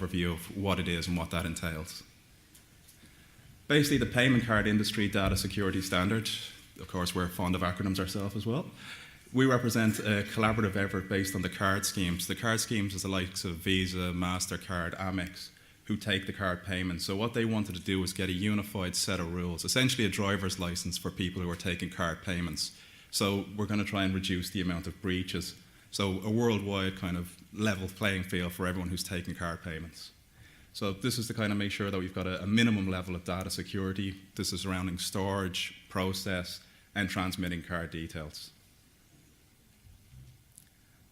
overview of what it is and what that entails. Basically, the payment card industry data security standard, of course we're fond of acronyms ourselves as well, we represent a collaborative effort based on the card schemes. The card schemes is the likes of Visa, MasterCard, Amex, who take the card payments. So what they wanted to do was get a unified set of rules, essentially a driver's license for people who are taking card payments. So we're going to try and reduce the amount of breaches. So a worldwide kind of level playing field for everyone who's taking card payments. So this is to kind of make sure that we've got a minimum level of data security. This is surrounding storage, process, and transmitting card details.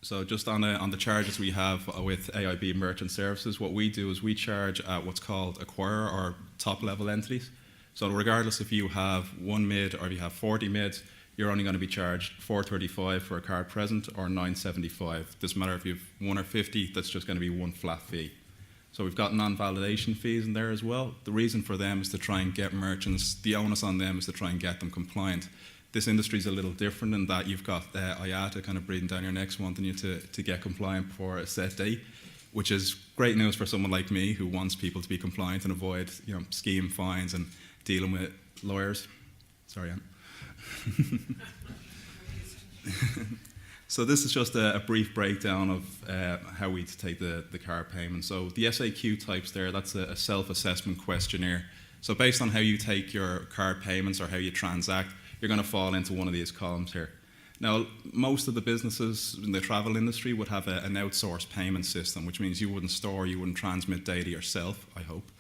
So just on the charges we have with AIB Merchant Services, what we do is we charge at what's called acquirer or top level entities. So regardless if you have 1 mid or if you have 40 mids, you're only going to be charged $4.35 for a card present or $9.75. Doesn't matter if you have 1 or 50, that's just going to be one flat fee. So we've got non-validation fees in there as well. The reason for them is to try and get merchants, the onus on them is to try and get them compliant. This industry is a little different in that you've got IATA kind of breathing down your necks, wanting you to get compliant for a set date, which is great news for someone like me who wants people to be compliant and avoid scheme fines and dealing with lawyers. Sorry, Anne. So this is just a brief breakdown of how we take the card payment. So the SAQ types there, that's a self-assessment questionnaire. So based on how you take your card payments or how you transact, you're going to fall into one of these columns here. Now, most of the businesses in the travel industry would have an outsourced payment system, which means you wouldn't store, you wouldn't transmit data yourself, I hope.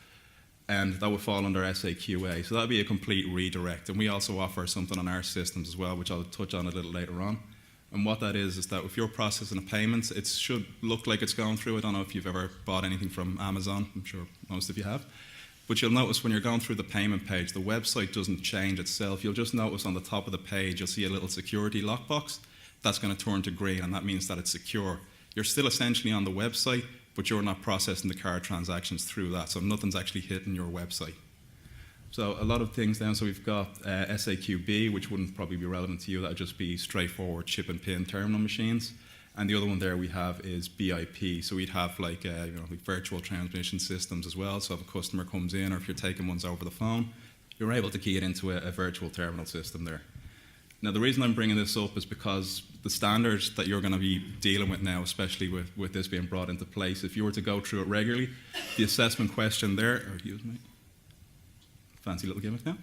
And that would fall under SAQA. So that would be a complete redirect. And we also offer something on our systems as well, which I'll touch on a little later on. And what that is that if you're processing a payment, it should look like it's going through. I don't know if you've ever bought anything from Amazon. I'm sure most of you have. But you'll notice when you're going through the payment page, the website doesn't change itself. You'll just notice on the top of the page, you'll see a little security lockbox. That's going to turn to green, and that means that it's secure. You're still essentially on the website, but you're not processing the card transactions through that. So nothing's actually hitting your website. So a lot of things then. So we've got SAQB, which wouldn't probably be relevant to you. That would just be straightforward chip and pin terminal machines. And the other one there we have is BIP. So we'd have like virtual transmission systems as well. So if a customer comes in or if you're taking ones over the phone, you're able to key it into a virtual terminal system there. Now the reason I'm bringing this up is because the standards that you're going to be dealing with now, especially with this being brought into place, if you were to go through it regularly, the assessment question there, fancy little gimmick now.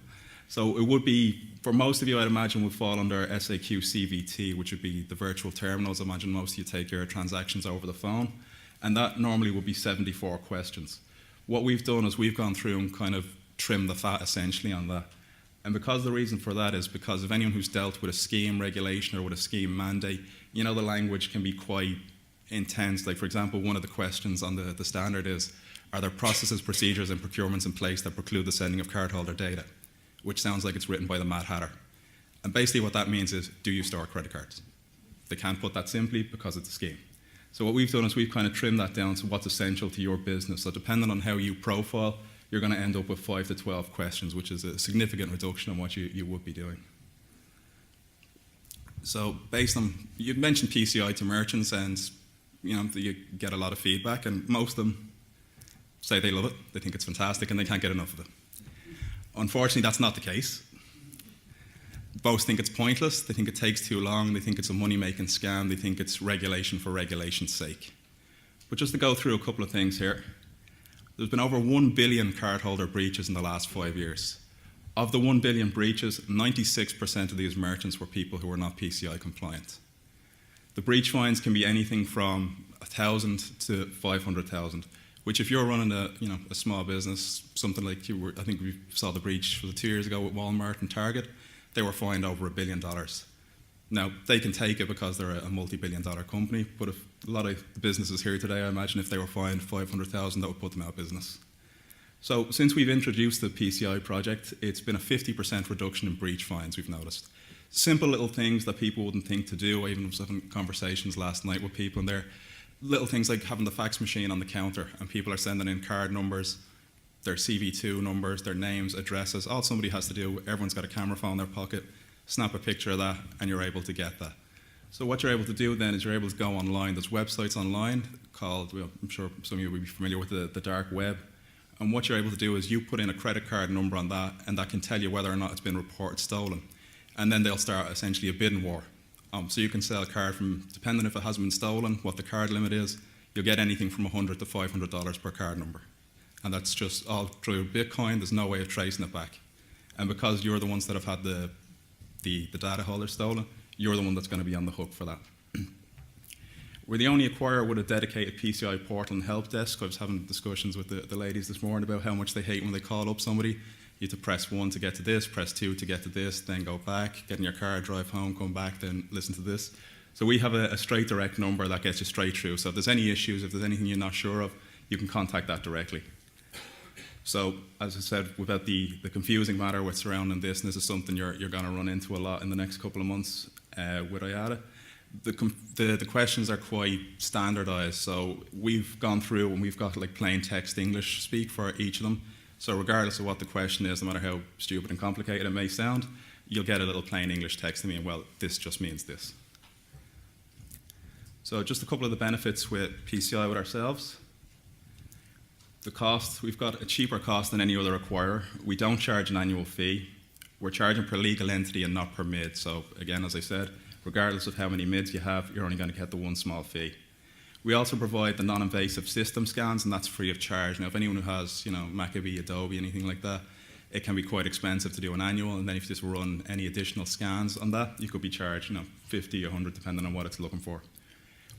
So it would be, for most of you, I'd imagine, would fall under SAQ CVT, which would be the virtual terminals. I imagine most of you take your transactions over the phone. And that normally would be 74 questions. What we've done is we've gone through and kind of trimmed the fat, essentially, on that. And because the reason for that is because of anyone who's dealt with a scheme regulation or with a scheme mandate, the language can be quite intense. Like, for example, one of the questions on the standard is, are there processes, procedures, and procurements in place that preclude the sending of cardholder data? Which sounds like it's written by the Mad Hatter. And basically what that means is, do you store credit cards? They can't put that simply because it's a scheme. So what we've done is we've kind of trimmed that down to what's essential to your business. So depending on how you profile, you're going to end up with 5 to 12 questions, which is a significant reduction on what you would be doing. So based on, you mentioned PCI to merchants, and you get a lot of feedback, and most of them say they love it, they think it's fantastic, and they can't get enough of it. Unfortunately, that's not the case. Most think it's pointless, they think it takes too long, they think it's a money-making scam, they think it's regulation for regulation's sake. But just to go through a couple of things here, there's been over 1 billion cardholder breaches in the last 5 years. Of the 1 billion breaches, 96% of these merchants were people who were not PCI compliant. The breach fines can be anything from 1,000 to 500,000. Which, if you're running a small business, something like I think we saw the breach 2 years ago with Walmart and Target, they were fined over $1 billion. Now, they can take it because they're a multi-billion-dollar company, but if a lot of the businesses here today, I imagine if they were fined 500,000, that would put them out of business. So since we've introduced the PCI project, it's been a 50% reduction in breach fines, we've noticed. Simple little things that people wouldn't think to do. I even was having conversations last night with people in there. Little things like having the fax machine on the counter and people are sending in card numbers, their CV2 numbers, their names, addresses. All somebody has to do, everyone's got a camera phone in their pocket, snap a picture of that, and you're able to get that. So what you're able to do then is you're able to go online. There's websites online called, well, I'm sure some of you will be familiar with the dark web. And what you're able to do is you put in a credit card number on that, and that can tell you whether or not it's been reported stolen. And then they'll start essentially a bidding war. So you can sell a card from, depending if it hasn't been stolen, what the card limit is, you'll get anything from $100 to $500 per card number. And that's just all through Bitcoin. There's no way of tracing it back. And because you're the ones that have had the data holder stolen, you're the one that's going to be on the hook for that. We're the only acquirer with a dedicated PCI portal and help desk. I was having discussions with the ladies this morning about how much they hate when they call up somebody. You have to press 1 to get to this, press 2 to get to this, then go back, get in your car, drive home, come back, then listen to this. So we have a straight direct number that gets you straight through. So if there's any issues, if there's anything you're not sure of, you can contact that directly. So as I said, about the confusing matter with surrounding this, and this is something you're going to run into a lot in the next couple of months with IATA. The questions are quite standardized. So we've gone through and we've got like plain text English speak for each of them. So regardless of what the question is, no matter how stupid and complicated it may sound, you'll get a little plain English text to me, and well, this just means this. So just a couple of the benefits with PCI with ourselves. The cost, we've got a cheaper cost than any other acquirer. We don't charge an annual fee. We're charging per legal entity and not per mid. So again, as I said, regardless of how many mids you have, you're only going to get the one small fee. We also provide the non-invasive system scans, and that's free of charge. Now, if anyone who has, Maccabee, Adobe, anything like that, it can be quite expensive to do an annual, and then if you just run any additional scans on that, you could be charged, 50, 100, depending on what it's looking for.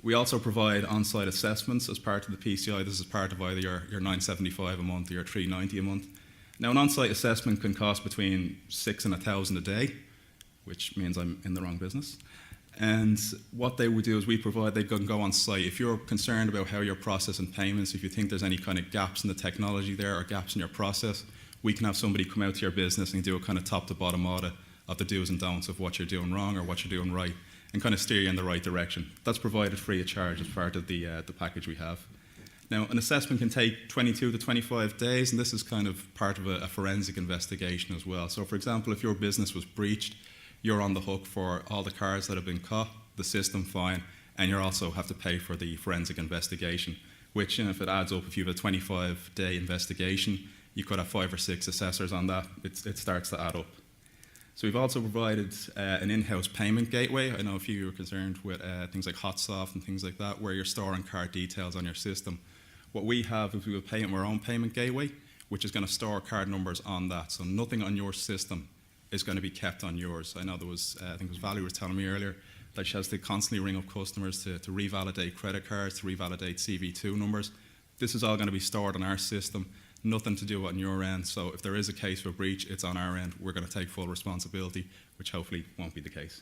We also provide on-site assessments as part of the PCI. This is part of either your $975 a month or your $390 a month. Now, an on-site assessment can cost between $6,000 and $1,000 a day, which means I'm in the wrong business. And what they would do is they can go on site. If you're concerned about how you're processing payments, if you think there's any kind of gaps in the technology there or gaps in your process, we can have somebody come out to your business and do a kind of top to bottom audit of the do's and don'ts of what you're doing wrong or what you're doing right, and kind of steer you in the right direction. That's provided free of charge as part of the package we have. Now, an assessment can take 22 to 25 days, and this is kind of part of a forensic investigation as well. So, for example, if your business was breached, you're on the hook for all the cards that have been caught, the system fine, and you also have to pay for the forensic investigation, which, if it adds up, if you have a 25-day investigation, you could have 5 or 6 assessors on that. It starts to add up. So we've also provided an in-house payment gateway. I know a few of you are concerned with things like HotSoft and things like that, where you're storing card details on your system. What we have is we will pay our own payment gateway, which is going to store card numbers on that. So nothing on your system is going to be kept on yours. I know there was, I think it was Valerie was telling me earlier, that she has to constantly ring up customers to revalidate credit cards, to revalidate CV2 numbers. This is all going to be stored on our system, nothing to do on your end. So if there is a case for breach, it's on our end. We're going to take full responsibility, which hopefully won't be the case.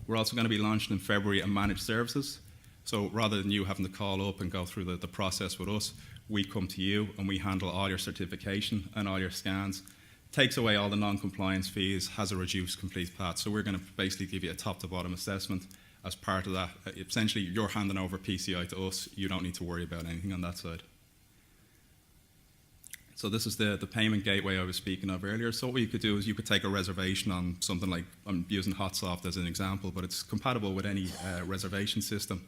We're also going to be launching in February a managed services. So rather than you having to call up and go through the process with us, we come to you and we handle all your certification and all your scans. Takes away all the non-compliance fees, has a reduced complete path. So we're going to basically give you a top-to-bottom assessment as part of that. Essentially, you're handing over PCI to us. You don't need to worry about anything on that side. So this is the payment gateway I was speaking of earlier. So what you could do is you could take a reservation on something like, I'm using HotSoft as an example, but it's compatible with any reservation system.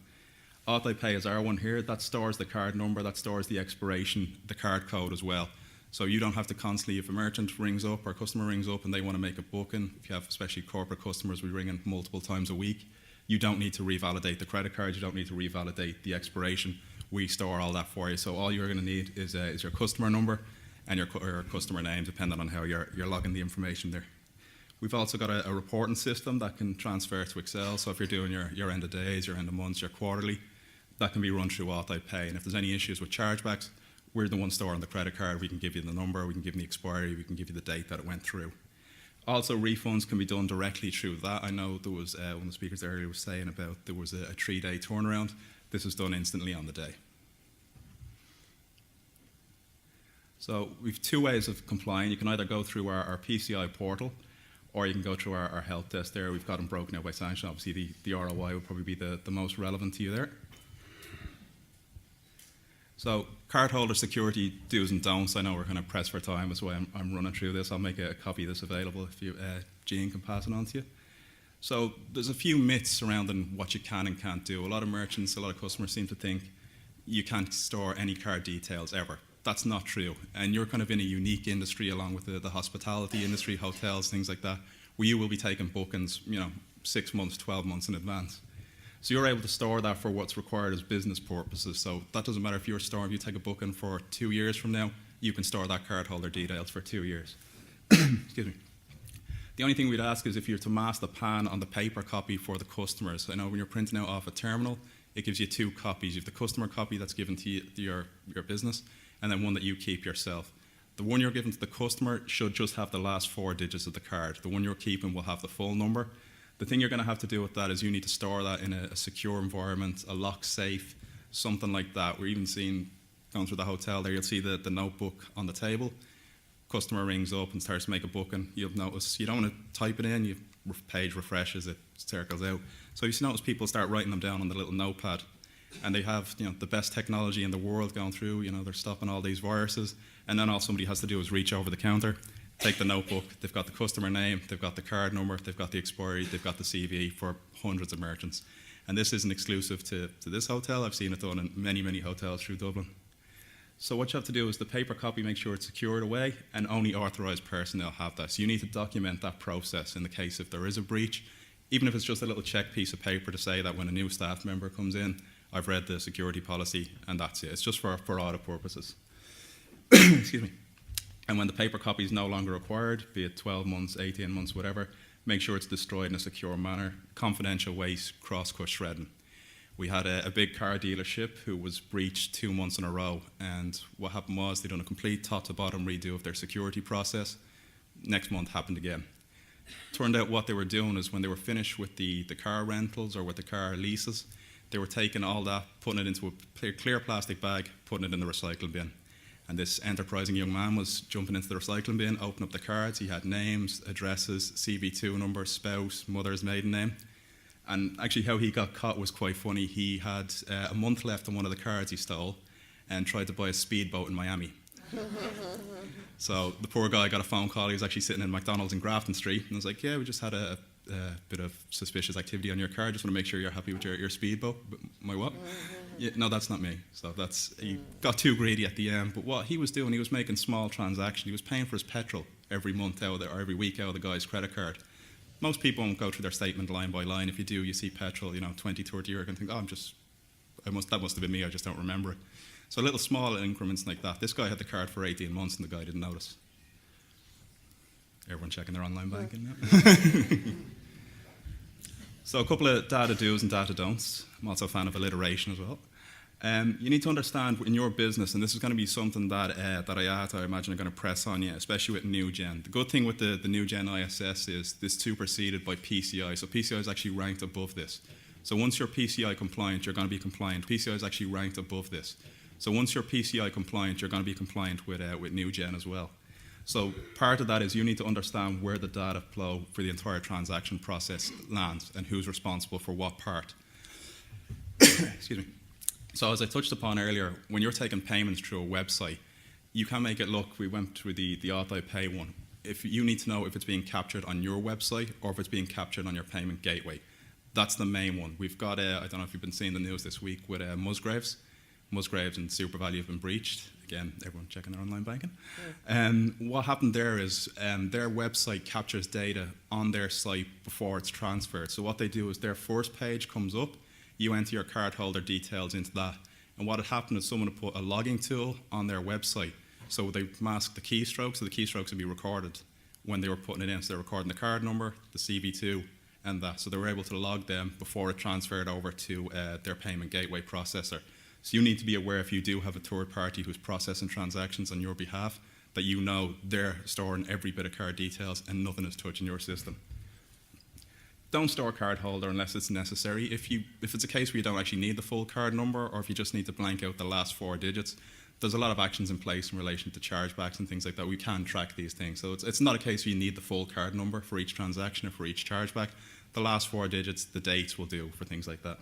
ITAA is our one here. That stores the card number, that stores the expiration, the card code as well. So you don't have to constantly, if a merchant rings up or a customer rings up and they want to make a booking, if you have especially corporate customers, we ring in multiple times a week, you don't need to revalidate the credit card, you don't need to revalidate the expiration. We store all that for you. So all you're going to need is your customer number and your customer name, depending on how you're logging the information there. We've also got a reporting system that can transfer to Excel. So if you're doing your end of days, your end of months, your quarterly, that can be run through ITAA. And if there's any issues with chargebacks, we're the one storing the credit card. We can give you the number, we can give you the expiry, we can give you the date that it went through. Also, refunds can be done directly through that. I know there was, one of the speakers earlier was saying about there was a 3-day turnaround. This is done instantly on the day. So we've 2 ways of complying. You can either go through our PCI portal, or you can go through our help desk there. We've got them broken out by sanction. Obviously, the ROI would probably be the most relevant to you there. So cardholder security do's and don'ts. I know we're kind of pressed for time, that's why I'm running through this. I'll make a copy of this available if you, Jean can pass it on to you. So there's a few myths surrounding what you can and can't do. A lot of merchants, a lot of customers seem to think you can't store any card details ever. That's not true. And you're kind of in a unique industry along with the hospitality industry, hotels, things like that, where you will be taking bookings, 6 months, 12 months in advance. So you're able to store that for what's required as business purposes. So that doesn't matter if you're storing, if you take a booking for 2 years from now, you can store that cardholder details for 2 years. Excuse me. The only thing we'd ask is if you're to mask the pan on the paper copy for the customers. I know when you're printing out off a terminal, it gives you 2 copies. You have the customer copy that's given to your business, and then one that you keep yourself. The one you're giving to the customer should just have the last 4 digits of the card. The one you're keeping will have the full number. The thing you're going to have to do with that is you need to store that in a secure environment, a lock safe, something like that. We're even seeing, going through the hotel there, you'll see the notebook on the table. Customer rings up and starts to make a booking. You'll notice you don't want to type it in, page refreshes, it circles out. So you notice people start writing them down on the little notepad, and they have the best technology in the world going through. They're stopping all these viruses, and then all somebody has to do is reach over the counter, take the notebook. They've got the customer name, they've got the card number, they've got the expiry, they've got the CV for hundreds of merchants. And this isn't exclusive to this hotel. I've seen it done in many, many hotels through Dublin. So what you have to do is the paper copy, make sure it's secured away, and only authorised personnel have that. So you need to document that process in the case if there is a breach, even if it's just a little check piece of paper to say that when a new staff member comes in, I've read the security policy, and that's it. It's just for audit purposes. Excuse me. And when the paper copy is no longer required, be it 12 months, 18 months, whatever, make sure it's destroyed in a secure manner. Confidential waste, cross-cut shredding. We had a big car dealership who was breached 2 months in a row, and what happened was they'd done a complete top-to-bottom redo of their security process. Next month happened again. Turned out what they were doing is when they were finished with the car rentals or with the car leases, they were taking all that, putting it into a clear plastic bag, putting it in the recycling bin. And this enterprising young man was jumping into the recycling bin, opening up the cards. He had names, addresses, CV2 number, spouse, mother's maiden name. And actually how he got caught was quite funny. He had a month left on one of the cards he stole and tried to buy a speedboat in Miami. So the poor guy got a phone call. He was actually sitting in McDonald's in Grafton Street, and was like, yeah, we just had a bit of suspicious activity on your card. Just want to make sure you're happy with your speedboat. My what? Yeah, no, that's not me. So he got too greedy at the end. But what he was doing, he was making small transactions. He was paying for his petrol every month or every week out of the guy's credit card. Most people won't go through their statement line by line. If you do, you see petrol, 20, 30 euro, and think, that must have been me, I just don't remember it. So little small increments like that. This guy had the card for 18 months and the guy didn't notice. Everyone checking their online banking now? So a couple of data do's and data don'ts. I'm also a fan of alliteration as well. You need to understand in your business, and this is going to be something that ITAA, I imagine, are going to press on you, especially with new gen. The good thing with the new gen ISS is this superseded by PCI. So PCI is actually ranked above this. So once you're PCI compliant, you're going to be compliant. PCI is actually ranked above this. So once you're PCI compliant, you're going to be compliant with new gen as well. So part of that is you need to understand where the data flow for the entire transaction process lands and who's responsible for what part. Excuse me. So as I touched upon earlier, when you're taking payments through a website, you can make it look, we went through the ITAA one. If you need to know if it's being captured on your website or if it's being captured on your payment gateway. That's the main one. We've got, I don't know if you've been seeing the news this week with Musgraves. Musgraves and SuperValu have been breached. Again, everyone checking their online banking. What happened there is their website captures data on their site before it's transferred. So what they do is their first page comes up, you enter your cardholder details into that. And what had happened is someone had put a logging tool on their website. So they masked the keystrokes, so the keystrokes would be recorded when they were putting it in. So they're recording the card number, the CV2, and that. So they were able to log them before it transferred over to their payment gateway processor. So you need to be aware if you do have a third party who's processing transactions on your behalf, that you know they're storing every bit of card details and nothing is touching your system. Don't store card holder unless it's necessary. If it's a case where you don't actually need the full card number, or if you just need to blank out the last 4 digits, there's a lot of actions in place in relation to chargebacks and things like that. We can track these things. So it's not a case where you need the full card number for each transaction or for each chargeback. The last 4 digits, the dates will do for things like that.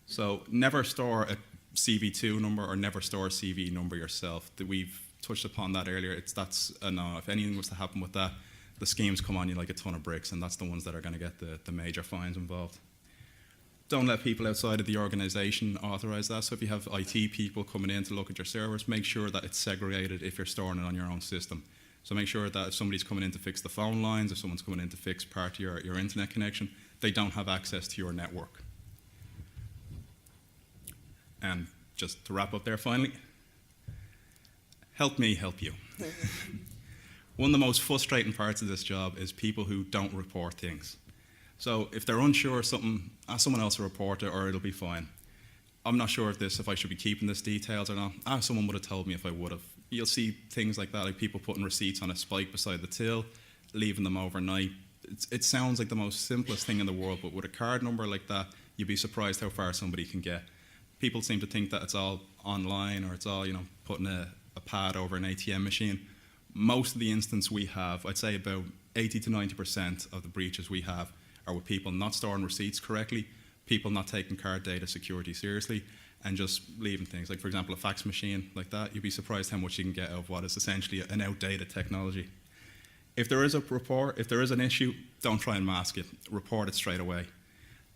So never store a CV2 number or never store a CV number yourself. We've touched upon that earlier. That's a no. If anything was to happen with that, the schemes come on you like a ton of bricks, and that's the ones that are going to get the major fines involved. Don't let people outside of the organisation authorise that. So if you have IT people coming in to look at your servers, make sure that it's segregated if you're storing it on your own system. So make sure that if somebody's coming in to fix the phone lines, if someone's coming in to fix part of your internet connection, they don't have access to your network. And just to wrap up there finally, help me help you. One of the most frustrating parts of this job is people who don't report things. So if they're unsure of something, ask someone else to report it or it'll be fine. I'm not sure if I should be keeping this details or not. Someone would have told me if I would have. You'll see things like that, like people putting receipts on a spike beside the till, leaving them overnight. It sounds like the most simplest thing in the world, but with a card number like that, you'd be surprised how far somebody can get. People seem to think that it's all online or it's all, putting a pad over an ATM machine. Most of the instances we have, I'd say about 80 to 90% of the breaches we have are with people not storing receipts correctly, people not taking card data security seriously, and just leaving things. Like, for example, a fax machine like that, you'd be surprised how much you can get out of what is essentially an outdated technology. If there is a report, if there is an issue, don't try and mask it. Report it straight away.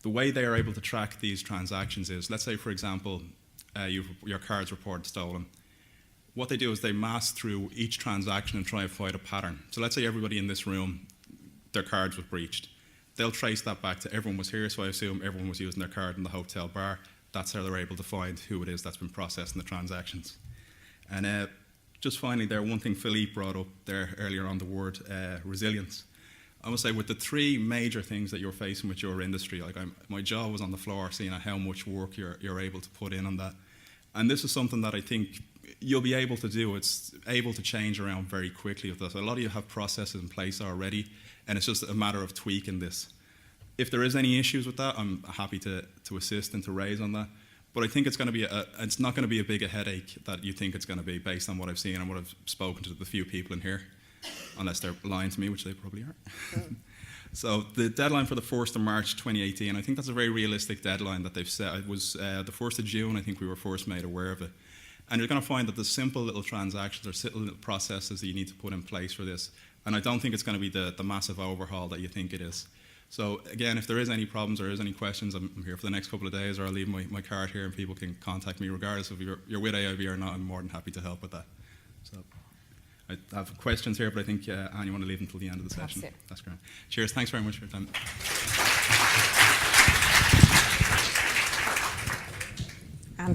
The way they are able to track these transactions is, let's say, for example, your card's reported stolen. What they do is they mask through each transaction and try and find a pattern. So let's say everybody in this room, their cards were breached. They'll trace that back to everyone was here, so I assume everyone was using their card in the hotel bar. That's how they're able to find who it is that's been processing the transactions. And just finally there, one thing Philippe brought up there earlier on, the word resilience. I must say, with the three major things that you're facing with your industry, like my jaw was on the floor seeing how much work you're able to put in on that. And this is something that I think you'll be able to do. It's able to change around very quickly with this. A lot of you have processes in place already, and it's just a matter of tweaking this. If there is any issues with that, I'm happy to assist and to raise on that. But I think it's going to be it's not going to be a big a headache that you think it's going to be based on what I've seen and what I've spoken to the few people in here, unless they're lying to me, which they probably are. So the deadline for the 1st of March 2018, I think that's a very realistic deadline that they've set. It was the 1st of June, I think we were first made aware of it. And you're going to find that there's simple little transactions or simple little processes that you need to put in place for this. And I don't think it's going to be the massive overhaul that you think it is. So again, if there is any problems or there is any questions, I'm here for the next couple of days, or I'll leave my card here and people can contact me regardless of you're with AIB or not. I'm more than happy to help with that. So I have questions here, but I think, Anne, you want to leave until the end of the session? Absolutely. That's great. Cheers. Thanks very much for your time.